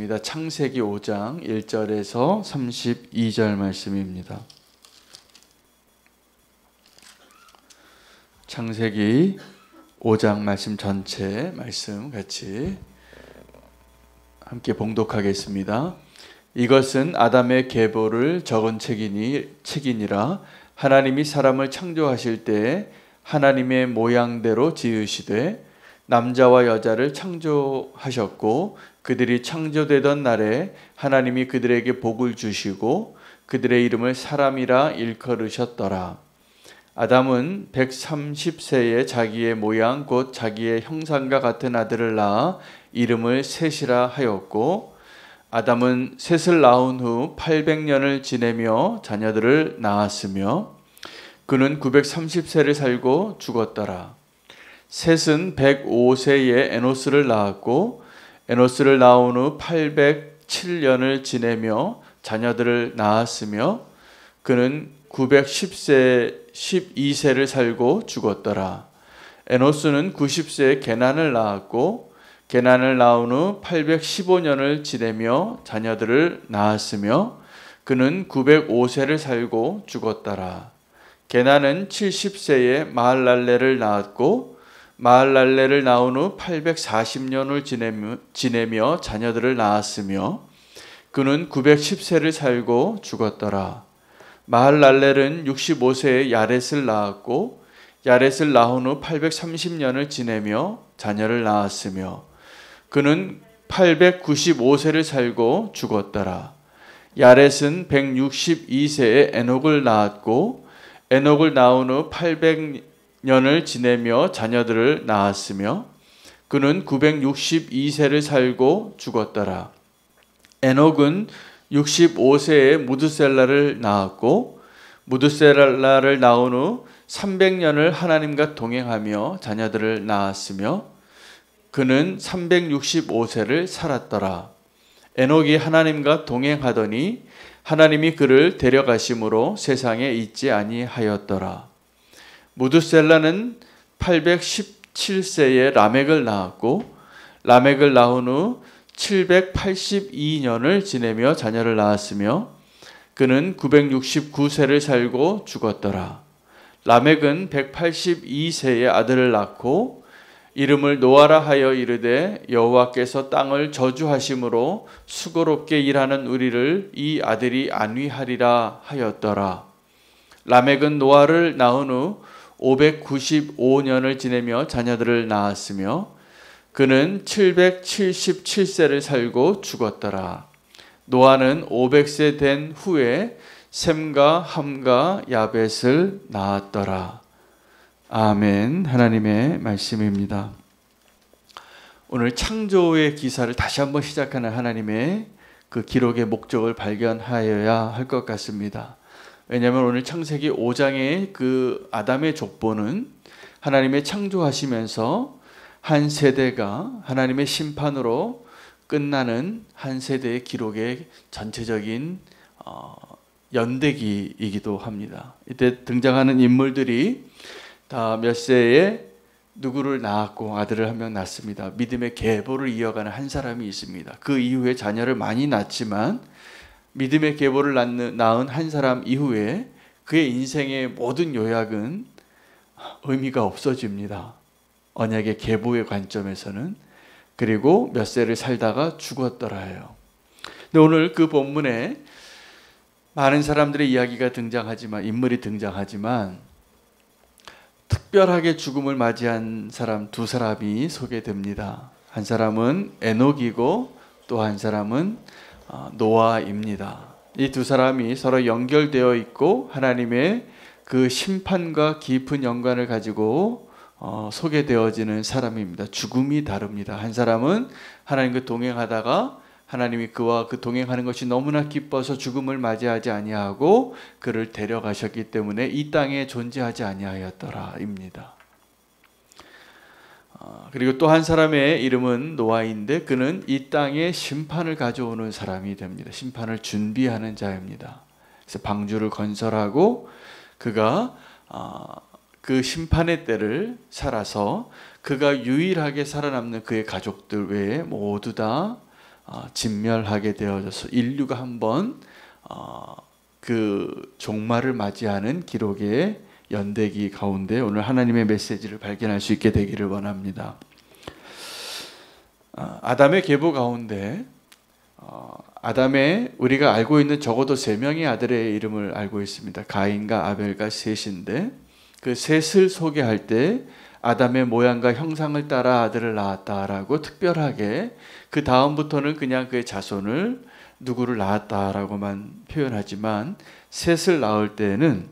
하겠습니다. 창세기 5장 1절에서 32절 말씀입니다. 창세기 5장 말씀 전체 말씀 같이 함께 봉독하겠습니다. 이것은 아담의 계보를 적은 책이니라. 하나님이 사람을 창조하실 때에 하나님의 모양대로 지으시되 남자와 여자를 창조하셨고 그들이 창조되던 날에 하나님이 그들에게 복을 주시고 그들의 이름을 사람이라 일컬으셨더라. 아담은 130세에 자기의 모양 곧 자기의 형상과 같은 아들을 낳아 이름을 셋이라 하였고 아담은 셋을 낳은 후 800년을 지내며 자녀들을 낳았으며 그는 930세를 살고 죽었더라. 셋은 105세에 에노스를 낳았고 에노스를 낳은 후 807년을 지내며 자녀들을 낳았으며 그는 912세를 살고 죽었더라. 에노스는 90세에 게난을 낳았고 게난을 낳은 후 815년을 지내며 자녀들을 낳았으며 그는 905세를 살고 죽었더라. 게난은 70세에 마할랄레를 낳았고 마할랄레를 낳은 후 840년을 지내며 자녀들을 낳았으며 그는 910세를 살고 죽었더라. 마할랄렐은 65세에 야렛을 낳았고 야렛을 낳은 후 830년을 지내며 자녀를 낳았으며 그는 895세를 살고 죽었더라. 야렛은 162세에 에녹을 낳았고 에녹을 낳은 후 800년을 지내며 자녀들을 낳았으며 그는 962세를 살고 죽었더라. 에녹은 65세에 무드셀라를 낳았고 무드셀라를 낳은 후 300년을 하나님과 동행하며 자녀들을 낳았으며 그는 365세를 살았더라. 에녹이 하나님과 동행하더니 하나님이 그를 데려가심으로 세상에 있지 아니하였더라. 무드셀라는 817세에 라멕을 낳았고 라멕을 낳은 후 782년을 지내며 자녀를 낳았으며 그는 969세를 살고 죽었더라. 라멕은 182세에 아들을 낳고 이름을 노아라 하여 이르되 여호와께서 땅을 저주하심으로 수고롭게 일하는 우리를 이 아들이 안위하리라 하였더라. 라멕은 노아를 낳은 후 595년을 지내며 자녀들을 낳았으며 그는 777세를 살고 죽었더라. 노아는 500세 된 후에 셈과 함과 야벳을 낳았더라. 아멘. 하나님의 말씀입니다. 오늘 창조의 기사를 다시 한번 시작하는 하나님의 그 기록의 목적을 발견하여야 할 것 같습니다. 왜냐하면 오늘 창세기 5장의 그 아담의 족보는 하나님의 창조하시면서 한 세대가 하나님의 심판으로 끝나는 한 세대의 기록의 전체적인 연대기이기도 합니다. 이때 등장하는 인물들이 다 몇 세에 누구를 낳았고 아들을 한 명 낳습니다. 믿음의 계보를 이어가는 한 사람이 있습니다. 그 이후에 자녀를 많이 낳지만 믿음의 계보를 낳은 한 사람 이후에 그의 인생의 모든 요약은 의미가 없어집니다. 언약의 계보의 관점에서는. 그리고 몇 세를 살다가 죽었더라 해요. 근데 오늘 그 본문에 많은 사람들의 이야기가 등장하지만 인물이 등장하지만 특별하게 죽음을 맞이한 사람 두 사람이 소개됩니다. 한 사람은 에녹이고 또 한 사람은 노아입니다. 이 두 사람이 서로 연결되어 있고 하나님의 그 심판과 깊은 연관을 가지고 소개되어지는 사람입니다. 죽음이 다릅니다. 한 사람은 하나님과 동행하다가 하나님이 그와 그 동행하는 것이 너무나 기뻐서 죽음을 맞이하지 아니하고 그를 데려가셨기 때문에 이 땅에 존재하지 아니하였더라입니다. 그리고 또 한 사람의 이름은 노아인데 그는 이 땅에 심판을 가져오는 사람이 됩니다. 심판을 준비하는 자입니다. 그래서 방주를 건설하고 그가 그 심판의 때를 살아서 그가 유일하게 살아남는 그의 가족들 외에 모두 다 진멸하게 되어져서 인류가 한번 그 종말을 맞이하는 기록의 연대기 가운데 오늘 하나님의 메시지를 발견할 수 있게 되기를 원합니다. 아담의 계보 가운데 아담의 우리가 알고 있는 적어도 3명의 아들의 이름을 알고 있습니다. 가인과 아벨과 셋인데 그 셋을 소개할 때 아담의 모양과 형상을 따라 아들을 낳았다라고 특별하게 그 다음부터는 그냥 그의 자손을 누구를 낳았다라고만 표현하지만 셋을 낳을 때는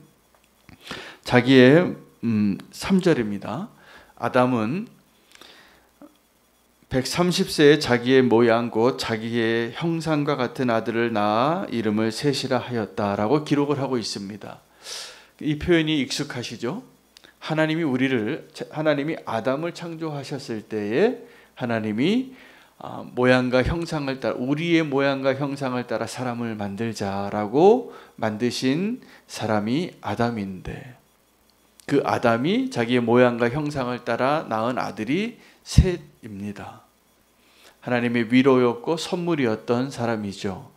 자기의 3절입니다. 아담은 130세에 자기의 모양 곧 자기의 형상과 같은 아들을 낳아 이름을 셋이라 하였다라고 기록을 하고 있습니다. 이 표현이 익숙하시죠? 하나님이 아담을 창조하셨을 때에 하나님이 모양과 형상을 따라 우리의 모양과 형상을 따라 사람을 만들자라고 만드신 사람이 아담인데 그 아담이 자기의 모양과 형상을 따라 낳은 아들이 셋입니다. 하나님의 위로였고 선물이었던 사람이죠.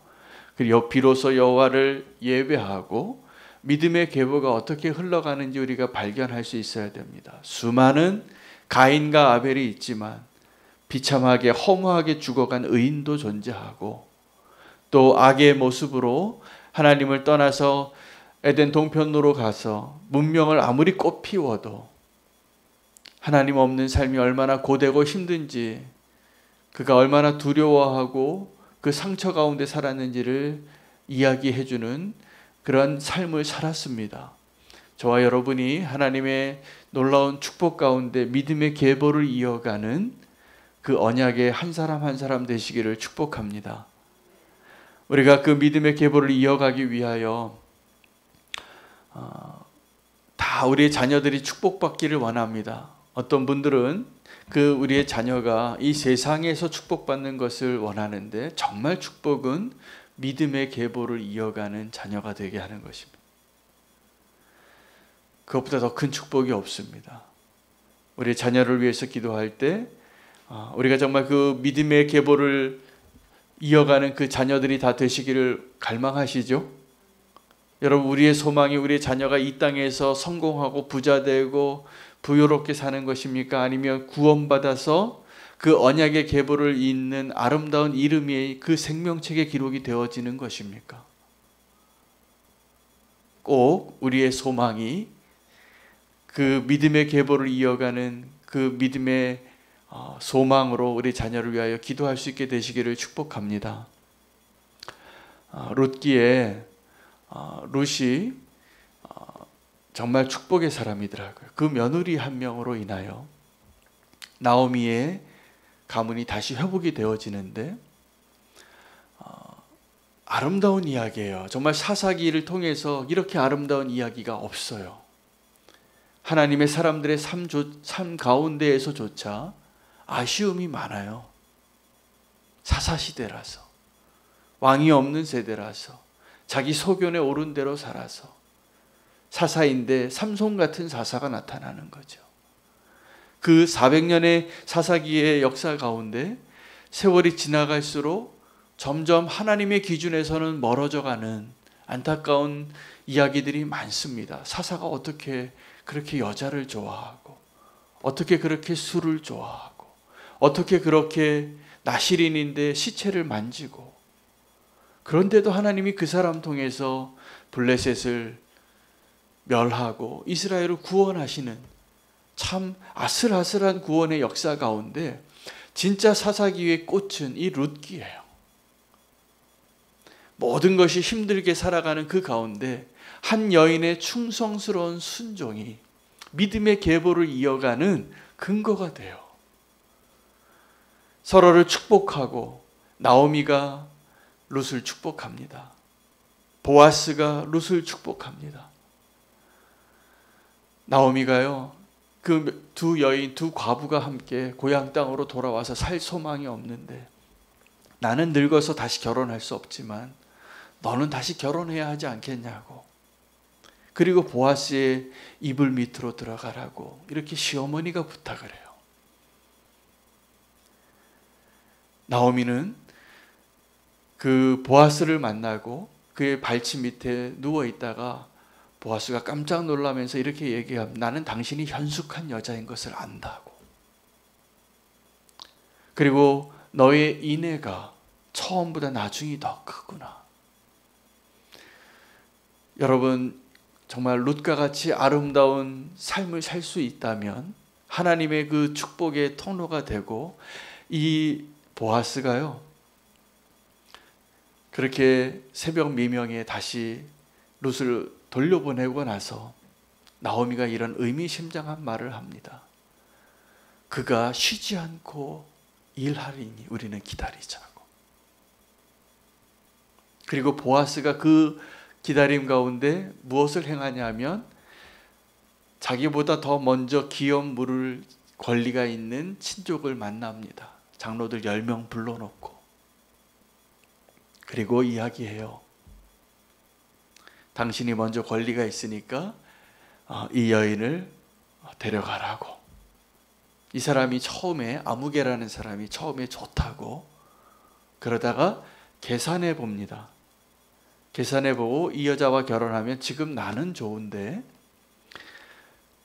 그리고 비로소 여호와를 예배하고 믿음의 계보가 어떻게 흘러가는지 우리가 발견할 수 있어야 됩니다. 수많은 가인과 아벨이 있지만 비참하게 허무하게 죽어간 의인도 존재하고 또 악의 모습으로 하나님을 떠나서 에덴 동편으로 가서 문명을 아무리 꽃피워도 하나님 없는 삶이 얼마나 고되고 힘든지 그가 얼마나 두려워하고 그 상처 가운데 살았는지를 이야기해주는 그런 삶을 살았습니다. 저와 여러분이 하나님의 놀라운 축복 가운데 믿음의 계보를 이어가는 그 언약의 한 사람 한 사람 되시기를 축복합니다. 우리가 그 믿음의 계보를 이어가기 위하여 다 우리의 자녀들이 축복받기를 원합니다. 어떤 분들은 그 우리의 자녀가 이 세상에서 축복받는 것을 원하는데 정말 축복은 믿음의 계보를 이어가는 자녀가 되게 하는 것입니다. 그것보다 더 큰 축복이 없습니다. 우리 자녀를 위해서 기도할 때 우리가 정말 그 믿음의 계보를 이어가는 그 자녀들이 다 되시기를 갈망하시죠? 여러분, 우리의 소망이 우리의 자녀가 이 땅에서 성공하고 부자되고 부유롭게 사는 것입니까? 아니면 구원받아서 그 언약의 계보를 잇는 아름다운 이름이 그 생명책에 기록이 되어지는 것입니까? 꼭 우리의 소망이 그 믿음의 계보를 이어가는 그 믿음의 소망으로 우리 자녀를 위하여 기도할 수 있게 되시기를 축복합니다. 룻기에 룻이 정말 축복의 사람이더라고요. 그 며느리 한 명으로 인하여 나오미의 가문이 다시 회복이 되어지는데 아름다운 이야기예요. 정말 사사기를 통해서 이렇게 아름다운 이야기가 없어요. 하나님의 사람들의 삶 가운데에서조차 아쉬움이 많아요. 사사시대라서, 왕이 없는 세대라서, 자기 소견에 옳은 대로 살아서 사사인데 삼손 같은 사사가 나타나는 거죠. 그 400년의 사사기의 역사 가운데 세월이 지나갈수록 점점 하나님의 기준에서는 멀어져가는 안타까운 이야기들이 많습니다. 사사가 어떻게 그렇게 여자를 좋아하고, 어떻게 그렇게 술을 좋아하고, 어떻게 그렇게 나실인인데 시체를 만지고, 그런데도 하나님이 그 사람 통해서 블레셋을 멸하고 이스라엘을 구원하시는 참 아슬아슬한 구원의 역사 가운데 진짜 사사기의 꽃은 이 룻기예요. 모든 것이 힘들게 살아가는 그 가운데 한 여인의 충성스러운 순종이 믿음의 계보를 이어가는 근거가 돼요. 서로를 축복하고 나오미가 룻을 축복합니다. 보아스가 룻을 축복합니다. 나오미가요, 그 두 여인, 두 과부가 함께 고향 땅으로 돌아와서 살 소망이 없는데 나는 늙어서 다시 결혼할 수 없지만 너는 다시 결혼해야 하지 않겠냐고, 그리고 보아스의 이불 밑으로 들어가라고 이렇게 시어머니가 부탁을 해요. 나오미는 그 보아스를 만나고 그의 발치 밑에 누워 있다가 보아스가 깜짝 놀라면서 이렇게 얘기합니다. 나는 당신이 현숙한 여자인 것을 안다고. 그리고 너의 인애가 처음보다 나중이 더 크구나. 여러분, 정말 룻과 같이 아름다운 삶을 살 수 있다면 하나님의 그 축복의 통로가 되고, 이 보아스가요, 그렇게 새벽 미명에 다시 룻을 돌려보내고 나서 나오미가 이런 의미심장한 말을 합니다. 그가 쉬지 않고 일하리니 우리는 기다리자고. 그리고 보아스가 그 기다림 가운데 무엇을 행하냐면 자기보다 더 먼저 기업 물을 권리가 있는 친족을 만납니다. 장로들 10명 불러놓고. 그리고 이야기해요. 당신이 먼저 권리가 있으니까 이 여인을 데려가라고. 이 사람이 처음에, 아무개라는 사람이 처음에 좋다고 그러다가 계산해 봅니다. 계산해 보고 이 여자와 결혼하면 지금 나는 좋은데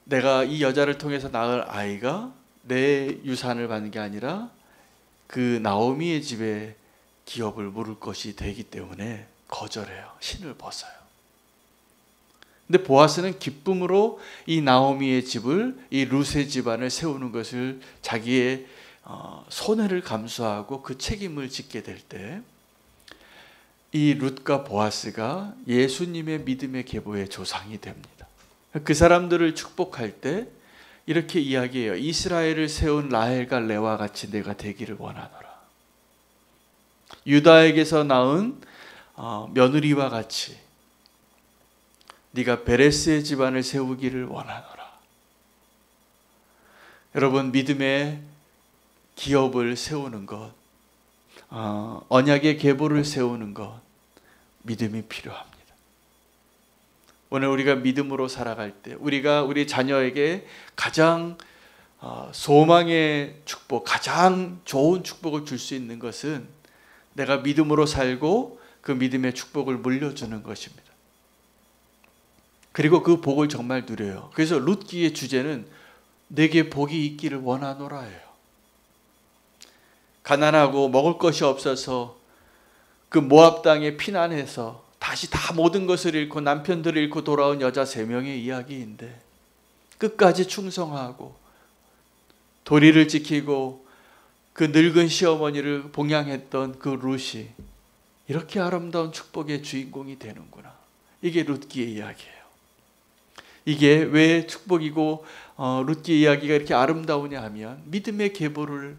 내가 이 여자를 통해서 낳을 아이가 내 유산을 받는 게 아니라 그 나오미의 집에 기업을 물을 것이 되기 때문에 거절해요. 신을 벗어요. 근데 보아스는 기쁨으로 이 나오미의 집을, 이 룻의 집안을 세우는 것을 자기의 손해를 감수하고 그 책임을 짓게 될 때 이 룻과 보아스가 예수님의 믿음의 계보의 조상이 됩니다. 그 사람들을 축복할 때 이렇게 이야기해요. 이스라엘을 세운 라헬과 레와 같이 내가 되기를 원하노라. 유다에게서 낳은 며느리와 같이 네가 베레스의 집안을 세우기를 원하노라. 여러분, 믿음의 기업을 세우는 것, 언약의 계보를 세우는 것, 믿음이 필요합니다. 오늘 우리가 믿음으로 살아갈 때 우리가 우리 자녀에게 가장 소망의 축복, 가장 좋은 축복을 줄 수 있는 것은 내가 믿음으로 살고 그 믿음의 축복을 물려주는 것입니다. 그리고 그 복을 정말 누려요. 그래서 룻기의 주제는 내게 복이 있기를 원하노라예요. 가난하고 먹을 것이 없어서 그 모압 땅에 피난해서 다시 다 모든 것을 잃고 남편들을 잃고 돌아온 여자 3명의 이야기인데 끝까지 충성하고 도리를 지키고 그 늙은 시어머니를 봉양했던 그 룻이 이렇게 아름다운 축복의 주인공이 되는구나. 이게 룻기의 이야기예요. 이게 왜 축복이고 룻기 이야기가 이렇게 아름다우냐 하면 믿음의 계보를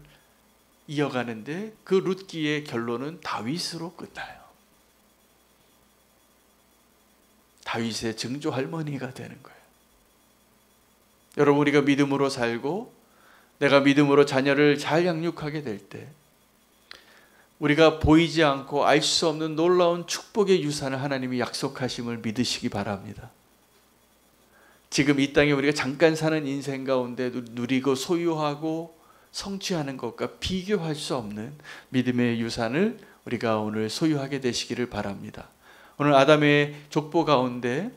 이어가는데 그 룻기의 결론은 다윗으로 끝나요. 다윗의 증조 할머니가 되는 거예요. 여러분, 우리가 믿음으로 살고 내가 믿음으로 자녀를 잘 양육하게 될 때 우리가 보이지 않고 알 수 없는 놀라운 축복의 유산을 하나님이 약속하심을 믿으시기 바랍니다. 지금 이 땅에 우리가 잠깐 사는 인생 가운데 누리고 소유하고 성취하는 것과 비교할 수 없는 믿음의 유산을 우리가 오늘 소유하게 되시기를 바랍니다. 오늘 아담의 족보 가운데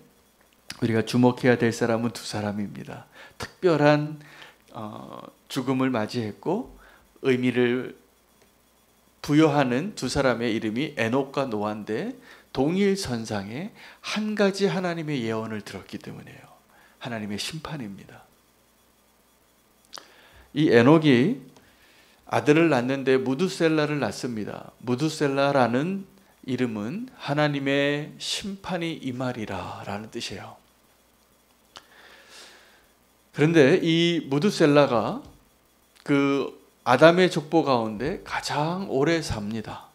우리가 주목해야 될 사람은 2사람입니다. 특별한 죽음을 맞이했고 의미를 부여하는 2사람의 이름이 에녹과 노아인데 동일 선상에 한 가지 하나님의 예언을 들었기 때문에요. 하나님의 심판입니다. 이 에녹이 아들을 낳는데 무두셀라를 낳습니다. 무두셀라라는 이름은 하나님의 심판이 임하리라 라는 뜻이에요. 그런데 이 무두셀라가 그 아담의 족보 가운데 가장 오래 삽니다.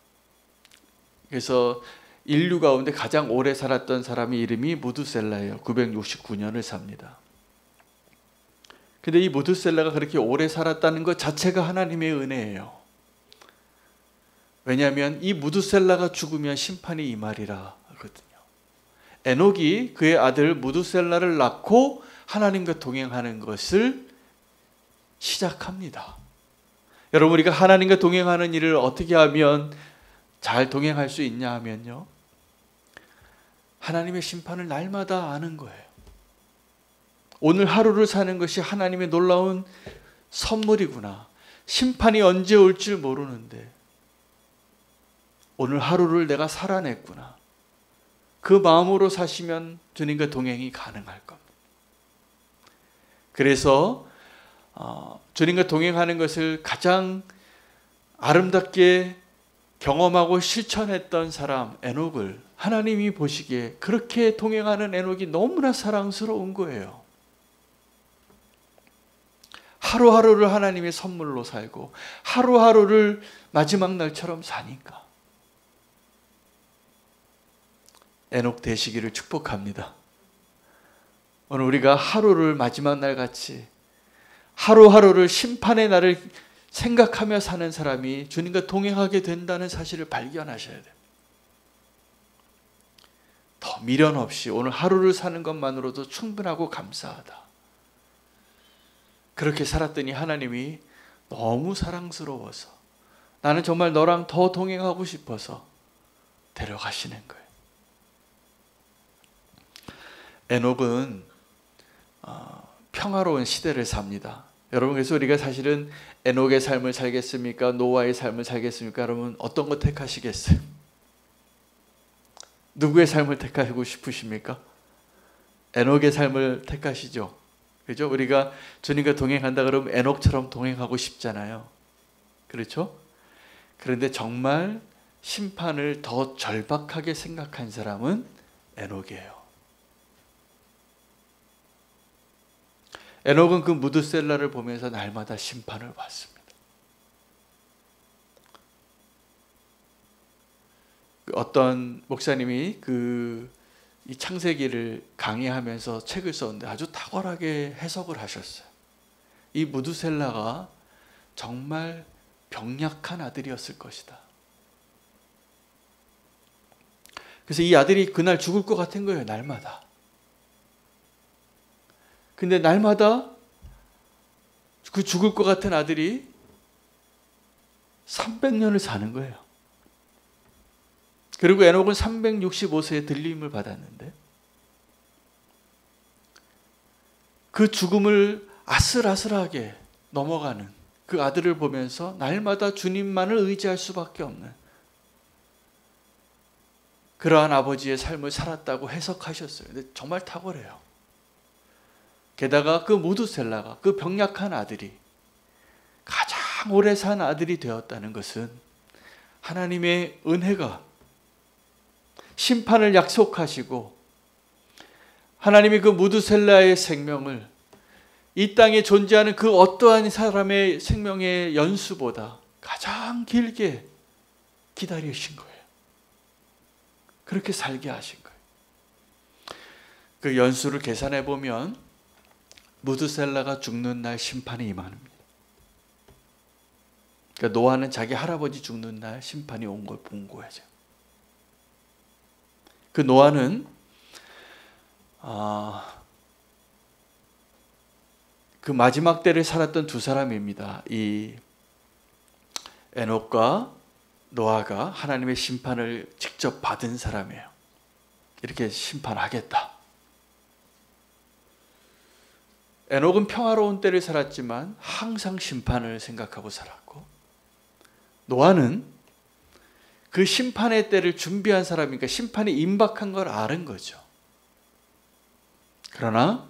그래서 인류 가운데 가장 오래 살았던 사람의 이름이 무두셀라예요. 969년을 삽니다. 근데 이 무두셀라가 그렇게 오래 살았다는 것 자체가 하나님의 은혜예요. 왜냐하면 이 무두셀라가 죽으면 심판이 임하리라 하거든요. 에녹이 그의 아들 무두셀라를 낳고 하나님과 동행하는 것을 시작합니다. 여러분, 우리가 하나님과 동행하는 일을 어떻게 하면 잘 동행할 수 있냐 하면요, 하나님의 심판을 날마다 아는 거예요. 오늘 하루를 사는 것이 하나님의 놀라운 선물이구나. 심판이 언제 올 줄 모르는데 오늘 하루를 내가 살아냈구나. 그 마음으로 사시면 주님과 동행이 가능할 겁니다. 그래서 주님과 동행하는 것을 가장 아름답게 경험하고 실천했던 사람 에녹을 하나님이 보시기에 그렇게 동행하는 에녹이 너무나 사랑스러운 거예요. 하루하루를 하나님의 선물로 살고 하루하루를 마지막 날처럼 사니까 에녹 되시기를 축복합니다. 오늘 우리가 하루를 마지막 날 같이 하루하루를 심판의 날을 생각하며 사는 사람이 주님과 동행하게 된다는 사실을 발견하셔야 됩니다. 더 미련 없이 오늘 하루를 사는 것만으로도 충분하고 감사하다. 그렇게 살았더니 하나님이 너무 사랑스러워서 나는 정말 너랑 더 동행하고 싶어서 데려가시는 거예요. 에녹은 평화로운 시대를 삽니다. 여러분, 그래서 우리가 사실은 에녹의 삶을 살겠습니까? 노아의 삶을 살겠습니까? 여러분, 어떤 거 택하시겠어요? 누구의 삶을 택하고 싶으십니까? 에녹의 삶을 택하시죠. 그렇죠? 우리가 주님과 동행한다 그러면 에녹처럼 동행하고 싶잖아요. 그렇죠? 그런데 정말 심판을 더 절박하게 생각한 사람은 에녹이에요. 에녹은 그 무드셀라를 보면서 날마다 심판을 받습니다. 어떤 목사님이 이 창세기를 강의하면서 책을 썼는데 아주 탁월하게 해석을 하셨어요. 이 무드셀라가 정말 병약한 아들이었을 것이다. 그래서 이 아들이 그날 죽을 것 같은 거예요, 날마다. 근데 날마다 그 죽을 것 같은 아들이 300년을 사는 거예요. 그리고 에녹은 365세에 들림을 받았는데 그 죽음을 아슬아슬하게 넘어가는 그 아들을 보면서 날마다 주님만을 의지할 수밖에 없는 그러한 아버지의 삶을 살았다고 해석하셨어요. 근데 정말 탁월해요. 게다가 그 무드셀라가 그 병약한 아들이 가장 오래 산 아들이 되었다는 것은 하나님의 은혜가 심판을 약속하시고 하나님이 그 무드셀라의 생명을 이 땅에 존재하는 그 어떠한 사람의 생명의 연수보다 가장 길게 기다리신 거예요. 그렇게 살게 하신 거예요. 그 연수를 계산해 보면 무드셀라가 죽는 날 심판이 임합니다. 그러니까 노아는 자기 할아버지 죽는 날 심판이 온 걸 본 거죠. 그 노아는 그 마지막 때를 살았던 두 사람입니다. 이 에녹과 노아가 하나님의 심판을 직접 받은 사람이에요. 이렇게 심판하겠다. 에녹은 평화로운 때를 살았지만 항상 심판을 생각하고 살았고, 노아는 그 심판의 때를 준비한 사람이니까 심판이 임박한 걸 아는 거죠. 그러나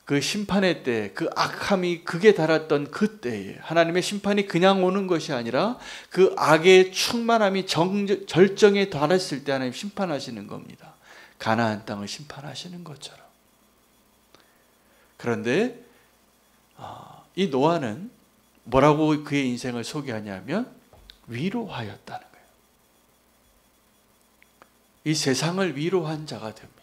그 심판의 때, 그 악함이 극에 달았던 그 때에 하나님의 심판이 그냥 오는 것이 아니라 그 악의 충만함이 절정에 달했을 때 하나님 심판하시는 겁니다. 가나안 땅을 심판하시는 것처럼. 그런데 이 노아는 뭐라고 그의 인생을 소개하냐면 위로하였다는 거예요. 이 세상을 위로한 자가 됩니다.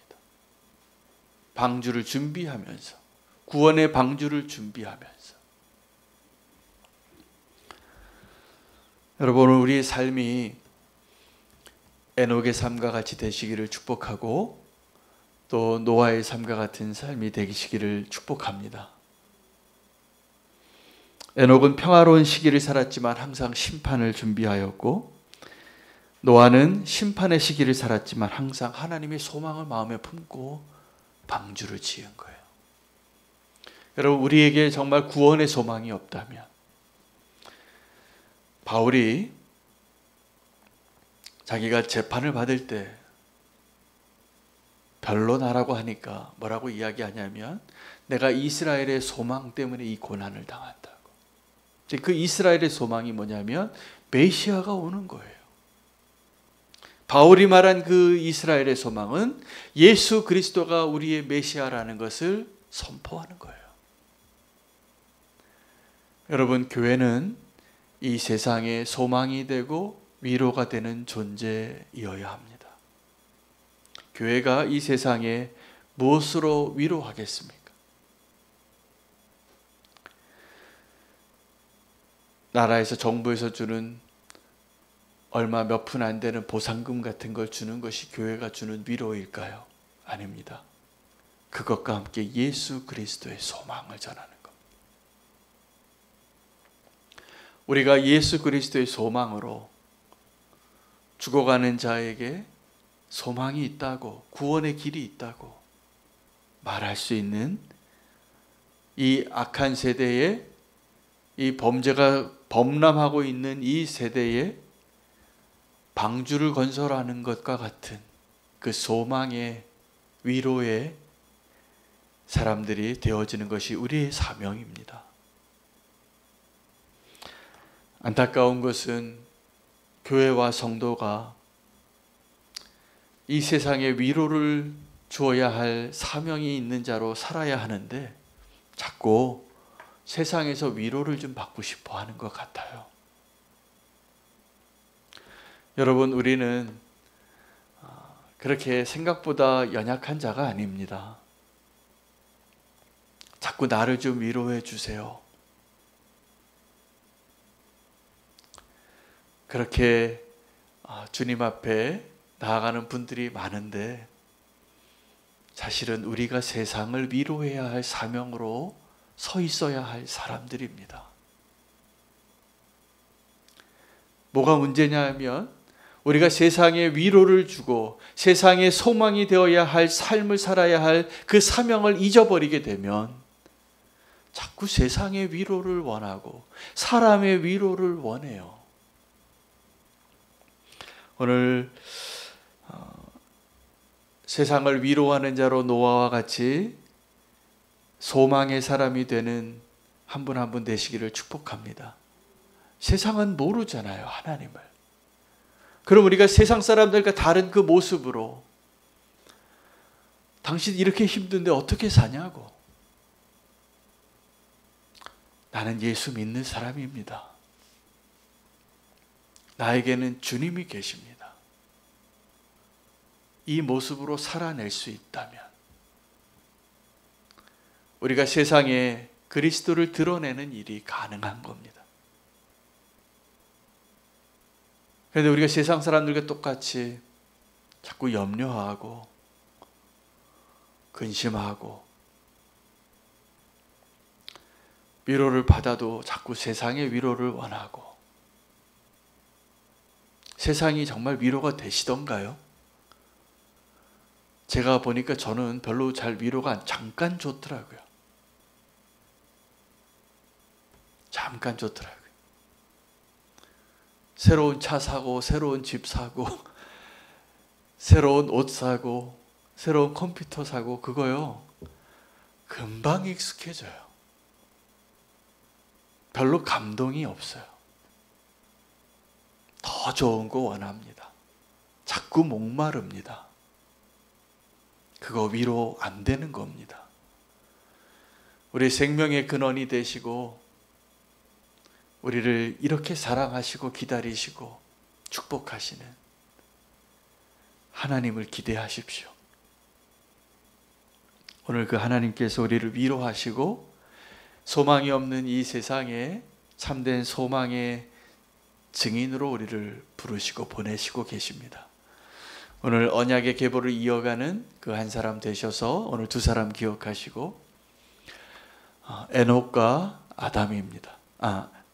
방주를 준비하면서, 구원의 방주를 준비하면서. 여러분, 우리의 삶이 에녹의 삶과 같이 되시기를 축복하고 또 노아의 삶과 같은 삶이 되시기를 축복합니다. 에녹은 평화로운 시기를 살았지만 항상 심판을 준비하였고, 노아는 심판의 시기를 살았지만 항상 하나님의 소망을 마음에 품고 방주를 지은 거예요. 여러분, 우리에게 정말 구원의 소망이 없다면, 바울이 자기가 재판을 받을 때 변론하라고 하니까 뭐라고 이야기하냐면, 내가 이스라엘의 소망 때문에 이 고난을 당한다고. 그 이스라엘의 소망이 뭐냐면 메시아가 오는 거예요. 바울이 말한 그 이스라엘의 소망은 예수 그리스도가 우리의 메시아라는 것을 선포하는 거예요. 여러분, 교회는 이 세상의 소망이 되고 위로가 되는 존재이어야 합니다. 교회가 이 세상에 무엇으로 위로하겠습니까? 나라에서, 정부에서 주는 얼마 몇 푼 안 되는 보상금 같은 걸 주는 것이 교회가 주는 위로일까요? 아닙니다. 그것과 함께 예수 그리스도의 소망을 전하는 것. 우리가 예수 그리스도의 소망으로 죽어가는 자에게 소망이 있다고, 구원의 길이 있다고 말할 수 있는 이 악한 세대에, 이 범죄가 범람하고 있는 이 세대에 방주를 건설하는 것과 같은 그 소망의, 위로의 사람들이 되어지는 것이 우리의 사명입니다. 안타까운 것은 교회와 성도가 이 세상에 위로를 주어야 할 사명이 있는 자로 살아야 하는데 자꾸 세상에서 위로를 좀 받고 싶어 하는 것 같아요. 여러분, 우리는 그렇게 생각보다 연약한 자가 아닙니다. 자꾸 나를 좀 위로해 주세요. 그렇게 주님 앞에 나아가는 분들이 많은데 사실은 우리가 세상을 위로해야 할 사명으로 서 있어야 할 사람들입니다. 뭐가 문제냐 하면 우리가 세상에 위로를 주고 세상에 소망이 되어야 할 삶을 살아야 할 그 사명을 잊어버리게 되면 자꾸 세상의 위로를 원하고 사람의 위로를 원해요. 오늘 세상을 위로하는 자로 노아와 같이 소망의 사람이 되는 한 분 한 분 되시기를 축복합니다. 세상은 모르잖아요, 하나님을. 그럼 우리가 세상 사람들과 다른 그 모습으로 당신 이렇게 힘든데 어떻게 사냐고. 나는 예수 믿는 사람입니다. 나에게는 주님이 계십니다. 이 모습으로 살아낼 수 있다면 우리가 세상에 그리스도를 드러내는 일이 가능한 겁니다. 그런데 우리가 세상 사람들과 똑같이 자꾸 염려하고 근심하고 위로를 받아도 자꾸 세상의 위로를 원하고, 세상이 정말 위로가 되시던가요? 제가 보니까 저는 별로 잘 위로가 잠깐 좋더라고요. 잠깐 좋더라고요. 새로운 차 사고, 새로운 집 사고, 새로운 옷 사고, 새로운 컴퓨터 사고, 그거요 금방 익숙해져요. 별로 감동이 없어요. 더 좋은 거 원합니다. 자꾸 목마릅니다. 그거 위로 안 되는 겁니다. 우리 생명의 근원이 되시고 우리를 이렇게 사랑하시고 기다리시고 축복하시는 하나님을 기대하십시오. 오늘 그 하나님께서 우리를 위로하시고 소망이 없는 이 세상에 참된 소망의 증인으로 우리를 부르시고 보내시고 계십니다. 오늘 언약의 계보를 이어가는 그 한 사람 되셔서 오늘 두 사람 기억하시고, 에녹과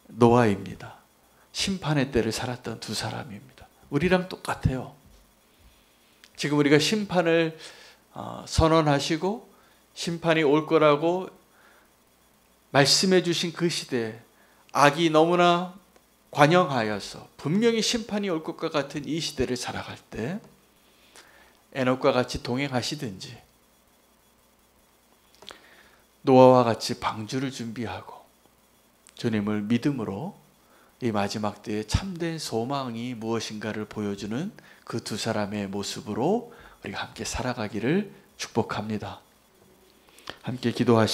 노아입니다. 심판의 때를 살았던 두 사람입니다. 우리랑 똑같아요. 지금 우리가 심판을 선언하시고 심판이 올 거라고 말씀해 주신 그 시대에 악이 너무나 관영하여서 분명히 심판이 올 것과 같은 이 시대를 살아갈 때 에녹과 같이 동행하시든지 노아와 같이 방주를 준비하고 주님을 믿음으로 이 마지막 때에 참된 소망이 무엇인가를 보여주는 그 두 사람의 모습으로 우리가 함께 살아가기를 축복합니다. 함께 기도하시겠습니다.